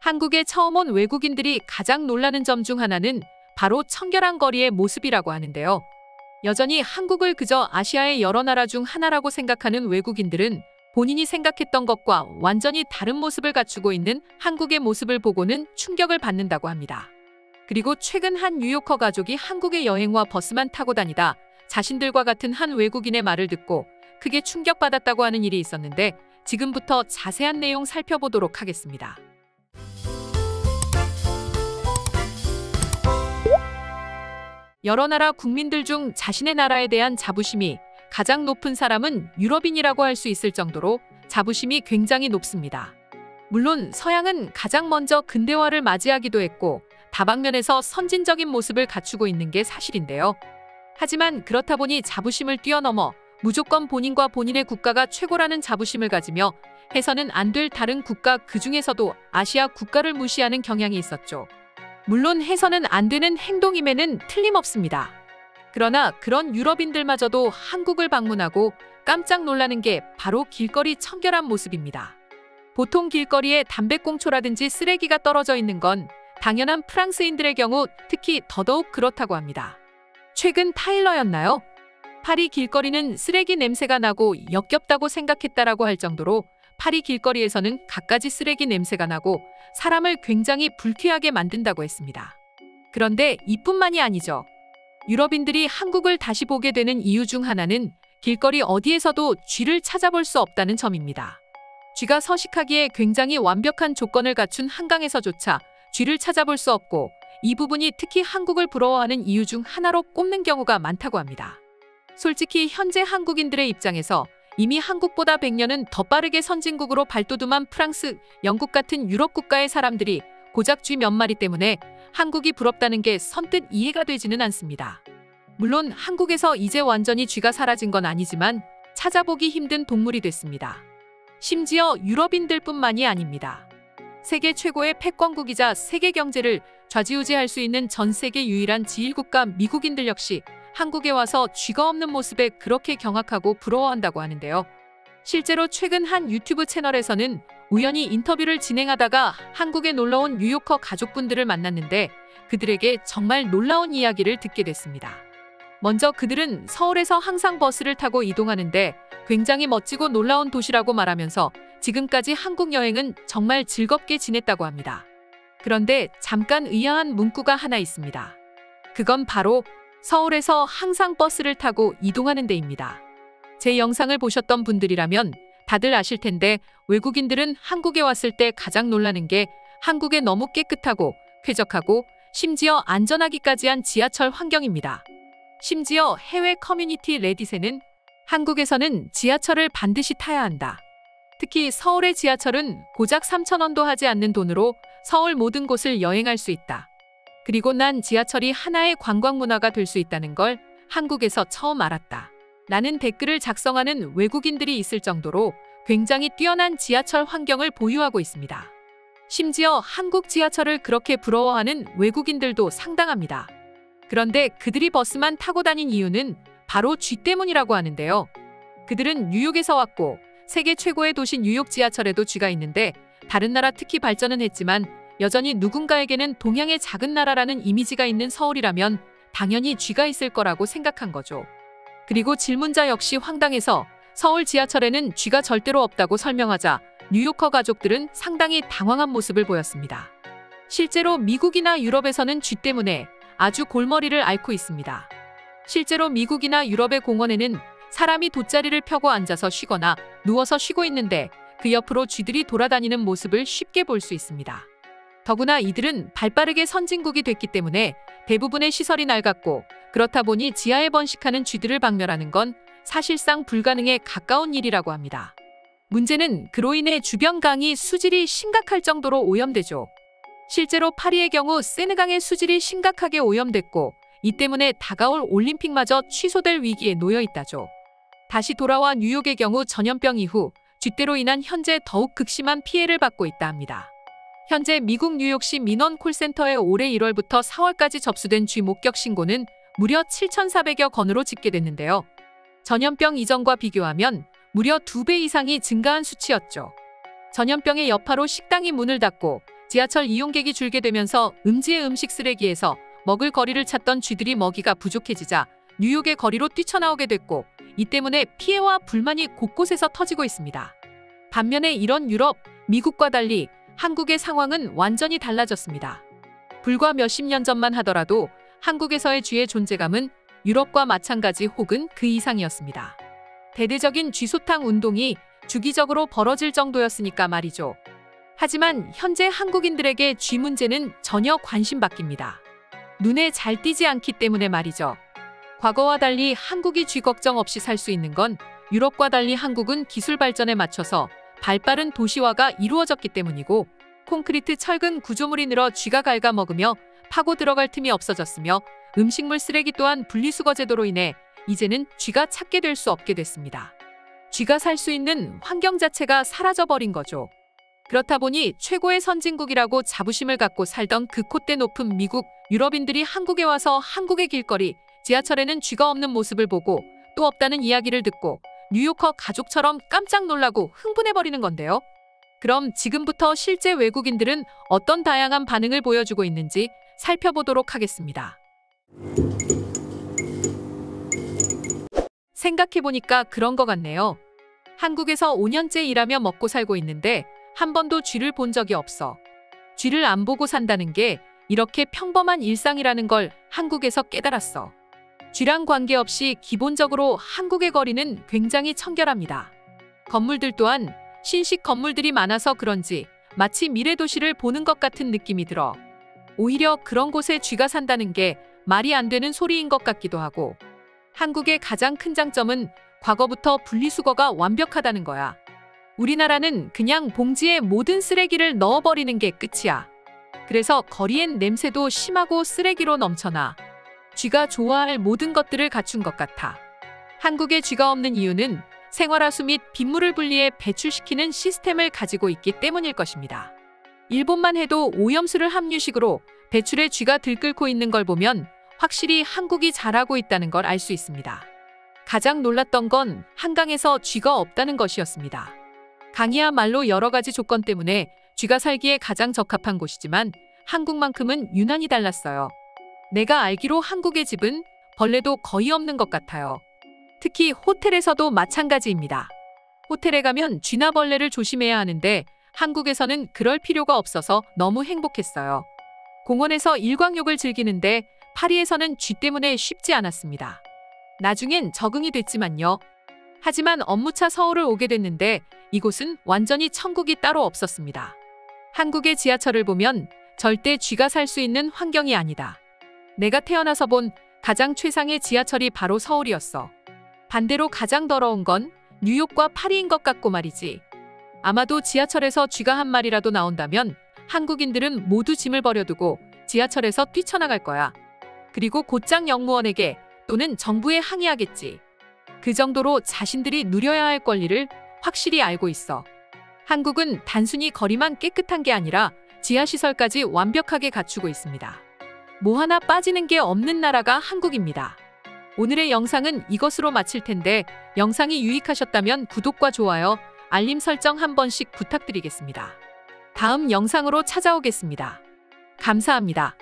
한국에 처음 온 외국인들이 가장 놀라는 점 중 하나는 바로 청결한 거리의 모습이라고 하는데요. 여전히 한국을 그저 아시아의 여러 나라 중 하나라고 생각하는 외국인들은 본인이 생각했던 것과 완전히 다른 모습을 갖추고 있는 한국의 모습을 보고는 충격을 받는다고 합니다. 그리고 최근 한 뉴요커 가족이 한국에 여행와 버스만 타고 다니다 자신들과 같은 한 외국인의 말을 듣고 크게 충격받았다고 하는 일이 있었는데 지금부터 자세한 내용 살펴보도록 하겠습니다. 여러 나라 국민들 중 자신의 나라에 대한 자부심이 가장 높은 사람은 유럽인이라고 할 수 있을 정도로 자부심이 굉장히 높습니다. 물론 서양은 가장 먼저 근대화를 맞이하기도 했고 다방면에서 선진적인 모습을 갖추고 있는 게 사실인데요. 하지만 그렇다 보니 자부심을 뛰어넘어 무조건 본인과 본인의 국가가 최고라는 자부심을 가지며 해서는 안 될 다른 국가, 그중에서도 아시아 국가를 무시하는 경향이 있었죠. 물론 해서는 안 되는 행동임에는 틀림없습니다. 그러나 그런 유럽인들마저도 한국을 방문하고 깜짝 놀라는 게 바로 길거리 청결한 모습입니다. 보통 길거리에 담배꽁초라든지 쓰레기가 떨어져 있는 건 당연한 프랑스인들의 경우 특히 더더욱 그렇다고 합니다. 최근 타일러였나요? 파리 길거리는 쓰레기 냄새가 나고 역겹다고 생각했다라고 할 정도로 파리 길거리에서는 갖가지 쓰레기 냄새가 나고 사람을 굉장히 불쾌하게 만든다고 했습니다. 그런데 이뿐만이 아니죠. 유럽인들이 한국을 다시 보게 되는 이유 중 하나는 길거리 어디에서도 쥐를 찾아볼 수 없다는 점입니다. 쥐가 서식하기에 굉장히 완벽한 조건을 갖춘 한강에서조차 쥐를 찾아볼 수 없고 이 부분이 특히 한국을 부러워하는 이유 중 하나로 꼽는 경우가 많다고 합니다. 솔직히 현재 한국인들의 입장에서 이미 한국보다 100년은 더 빠르게 선진국으로 발돋움한 프랑스, 영국 같은 유럽 국가의 사람들이 고작 쥐 몇 마리 때문에 한국이 부럽다는 게 선뜻 이해가 되지는 않습니다. 물론 한국에서 이제 완전히 쥐가 사라진 건 아니지만 찾아보기 힘든 동물이 됐습니다. 심지어 유럽인들뿐만이 아닙니다. 세계 최고의 패권국이자 세계 경제를 좌지우지할 수 있는 전 세계 유일한 제1국가 미국인들 역시 한국에 와서 쥐가 없는 모습에 그렇게 경악하고 부러워한다고 하는데요. 실제로 최근 한 유튜브 채널에서는 우연히 인터뷰를 진행하다가 한국에 놀러온 뉴요커 가족분들을 만났는데 그들에게 정말 놀라운 이야기를 듣게 됐습니다. 먼저 그들은 서울에서 항상 버스를 타고 이동하는데 굉장히 멋지고 놀라운 도시라고 말하면서 지금까지 한국 여행은 정말 즐겁게 지냈다고 합니다. 그런데 잠깐 의아한 문구가 하나 있습니다. 그건 바로 서울에서 항상 버스를 타고 이동하는 데입니다. 제 영상을 보셨던 분들이라면 다들 아실 텐데 외국인들은 한국에 왔을 때 가장 놀라는 게 한국의 너무 깨끗하고 쾌적하고 심지어 안전하기까지 한 지하철 환경입니다. 심지어 해외 커뮤니티 레딧에는 한국에서는 지하철을 반드시 타야 한다. 특히 서울의 지하철은 고작 3,000원도 하지 않는 돈으로 서울 모든 곳을 여행할 수 있다. 그리고 난 지하철이 하나의 관광 문화가 될 수 있다는 걸 한국에서 처음 알았다. 라는 댓글을 작성하는 외국인들이 있을 정도로 굉장히 뛰어난 지하철 환경을 보유하고 있습니다. 심지어 한국 지하철을 그렇게 부러워하는 외국인들도 상당합니다. 그런데 그들이 버스만 타고 다닌 이유는 바로 쥐 때문이라고 하는데요. 그들은 뉴욕에서 왔고 세계 최고의 도시 뉴욕 지하철에도 쥐가 있는데 다른 나라 특히 발전은 했지만 여전히 누군가에게는 동양의 작은 나라라는 이미지가 있는 서울이라면 당연히 쥐가 있을 거라고 생각한 거죠. 그리고 질문자 역시 황당해서 서울 지하철에는 쥐가 절대로 없다고 설명하자 뉴요커 가족들은 상당히 당황한 모습을 보였습니다. 실제로 미국이나 유럽에서는 쥐 때문에 아주 골머리를 앓고 있습니다. 실제로 미국이나 유럽의 공원에는 사람이 돗자리를 펴고 앉아서 쉬거나 누워서 쉬고 있는데 그 옆으로 쥐들이 돌아다니는 모습을 쉽게 볼 수 있습니다. 더구나 이들은 발빠르게 선진국이 됐기 때문에 대부분의 시설이 낡았고 그렇다 보니 지하에 번식하는 쥐들을 박멸하는 건 사실상 불가능에 가까운 일이라고 합니다. 문제는 그로 인해 주변 강이 수질이 심각할 정도로 오염되죠. 실제로 파리의 경우 세느강의 수질이 심각하게 오염됐고 이 때문에 다가올 올림픽마저 취소될 위기에 놓여 있다죠. 다시 돌아와 뉴욕의 경우 전염병 이후 쥐떼로 인한 현재 더욱 극심한 피해를 받고 있다 합니다. 현재 미국 뉴욕시 민원 콜센터에 올해 1월부터 4월까지 접수된 쥐 목격 신고는 무려 7,400여 건으로 집계됐는데요. 전염병 이전과 비교하면 무려 2배 이상이 증가한 수치였죠. 전염병의 여파로 식당이 문을 닫고 지하철 이용객이 줄게 되면서 음지의 음식 쓰레기에서 먹을 거리를 찾던 쥐들이 먹이가 부족해지자 뉴욕의 거리로 뛰쳐나오게 됐고, 이 때문에 피해와 불만이 곳곳에서 터지고 있습니다. 반면에 이런 유럽, 미국과 달리 한국의 상황은 완전히 달라졌습니다. 불과 몇십 년 전만 하더라도 한국에서의 쥐의 존재감은 유럽과 마찬가지 혹은 그 이상이었습니다. 대대적인 쥐소탕 운동이 주기적으로 벌어질 정도였으니까 말이죠. 하지만 현재 한국인들에게 쥐 문제는 전혀 관심 밖입니다. 눈에 잘 띄지 않기 때문에 말이죠. 과거와 달리 한국이 쥐 걱정 없이 살 수 있는 건 유럽과 달리 한국은 기술 발전에 맞춰서 발빠른 도시화가 이루어졌기 때문이고, 콘크리트 철근 구조물이 늘어 쥐가 갉아먹으며 파고 들어갈 틈이 없어졌으며, 음식물 쓰레기 또한 분리수거 제도로 인해 이제는 쥐가 찾게 될 수 없게 됐습니다. 쥐가 살 수 있는 환경 자체가 사라져버린 거죠. 그렇다 보니 최고의 선진국이라고 자부심을 갖고 살던 그 콧대 높은 미국, 유럽인들이 한국에 와서 한국의 길거리, 지하철에는 쥐가 없는 모습을 보고 또 없다는 이야기를 듣고 뉴요커 가족처럼 깜짝 놀라고 흥분해버리는 건데요. 그럼 지금부터 실제 외국인들은 어떤 다양한 반응을 보여주고 있는지 살펴보도록 하겠습니다. 생각해보니까 그런 것 같네요. 한국에서 5년째 일하며 먹고 살고 있는데 한 번도 쥐를 본 적이 없어. 쥐를 안 보고 산다는 게 이렇게 평범한 일상이라는 걸 한국에서 깨달았어. 쥐랑 관계없이 기본적으로 한국의 거리는 굉장히 청결합니다. 건물들 또한 신식 건물들이 많아서 그런지 마치 미래도시를 보는 것 같은 느낌이 들어. 오히려 그런 곳에 쥐가 산다는 게 말이 안 되는 소리인 것 같기도 하고, 한국의 가장 큰 장점은 과거부터 분리수거가 완벽하다는 거야. 우리나라는 그냥 봉지에 모든 쓰레기를 넣어버리는 게 끝이야. 그래서 거리엔 냄새도 심하고 쓰레기로 넘쳐나. 쥐가 좋아할 모든 것들을 갖춘 것 같아. 한국에 쥐가 없는 이유는 생활하수 및 빗물을 분리해 배출시키는 시스템을 가지고 있기 때문일 것입니다. 일본만 해도 오염수를 함유식으로 배출에 쥐가 들끓고 있는 걸 보면 확실히 한국이 잘하고 있다는 걸 알 수 있습니다. 가장 놀랐던 건 한강에서 쥐가 없다는 것이었습니다. 강이야말로 여러 가지 조건 때문에 쥐가 살기에 가장 적합한 곳이지만 한국만큼은 유난히 달랐어요. 내가 알기로 한국의 집은 벌레도 거의 없는 것 같아요. 특히 호텔에서도 마찬가지입니다. 호텔에 가면 쥐나 벌레를 조심해야 하는데 한국에서는 그럴 필요가 없어서 너무 행복했어요. 공원에서 일광욕을 즐기는데 파리에서는 쥐 때문에 쉽지 않았습니다. 나중엔 적응이 됐지만요. 하지만 업무차 서울을 오게 됐는데 이곳은 완전히 천국이 따로 없었습니다. 한국의 지하철을 보면 절대 쥐가 살 수 있는 환경이 아니다. 내가 태어나서 본 가장 최상의 지하철이 바로 서울이었어. 반대로 가장 더러운 건 뉴욕과 파리인 것 같고 말이지. 아마도 지하철에서 쥐가 한 마리라도 나온다면 한국인들은 모두 짐을 버려두고 지하철에서 뛰쳐나갈 거야. 그리고 곧장 영무원에게 또는 정부에 항의하겠지. 그 정도로 자신들이 누려야 할 권리를 확실히 알고 있어. 한국은 단순히 거리만 깨끗한 게 아니라 지하시설까지 완벽하게 갖추고 있습니다. 뭐 하나 빠지는 게 없는 나라가 한국입니다. 오늘의 영상은 이것으로 마칠 텐데 영상이 유익하셨다면 구독과 좋아요, 알림 설정 한 번씩 부탁드리겠습니다. 다음 영상으로 찾아오겠습니다. 감사합니다.